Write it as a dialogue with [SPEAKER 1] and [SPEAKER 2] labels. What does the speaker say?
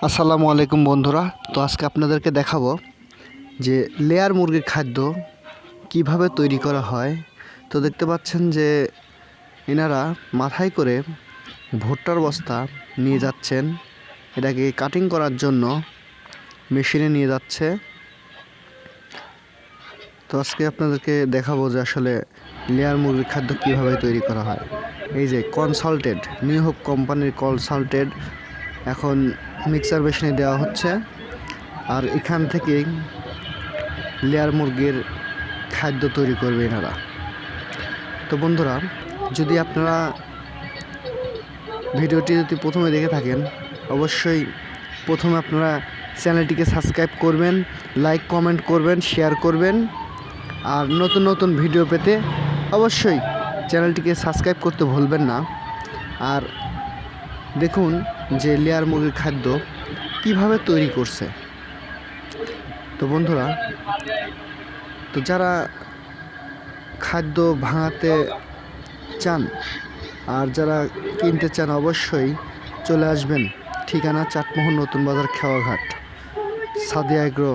[SPEAKER 1] আসসালামু আলাইকুম বন্ধুরা। তো আজকে আপনাদেরকে দেখাবো যে লেয়ার মুরগির খাদ্য কিভাবে তৈরি করা হয়। তো দেখতে পাচ্ছেন যে এনারা মাথায় করে ভুট্টার বস্তা নিয়ে যাচ্ছেন, এটাকে কাটিং করার জন্য মেশিনে নিয়ে যাচ্ছে। তো আজকে আপনাদেরকে দেখাবো যে আসলে লেয়ার মুরগির খাদ্য কিভাবে তৈরি করা হয়। এই যে কনসালটেড, নিউ হোপ কোম্পানির কনসালটেড এখন মিক্সার মেশিনে দেওয়া হচ্ছে, আর এখান থেকেই লেয়ার মুরগির খাদ্য তৈরি করবে এনারা। তো বন্ধুরা, যদি আপনারা ভিডিওটি যদি প্রথমে দেখে থাকেন, অবশ্যই প্রথমে আপনারা চ্যানেলটিকে সাবস্ক্রাইব করবেন, লাইক কমেন্ট করবেন, শেয়ার করবেন। আর নতুন নতুন ভিডিও পেতে অবশ্যই চ্যানেলটিকে সাবস্ক্রাইব করতে ভুলবেন না। আর দেখুন যে লেয়ার মুরগির খাদ্য কিভাবে তৈরি করছে। তো বন্ধুরা, তো যারা খাদ্য ভাঙাতে চান আর যারা কিনতে চান, অবশ্যই চলে আসবেন। ঠিকানা চাটমোহন নতুন বাজার, খেওয়াঘাট, সাদিয়া এগ্রো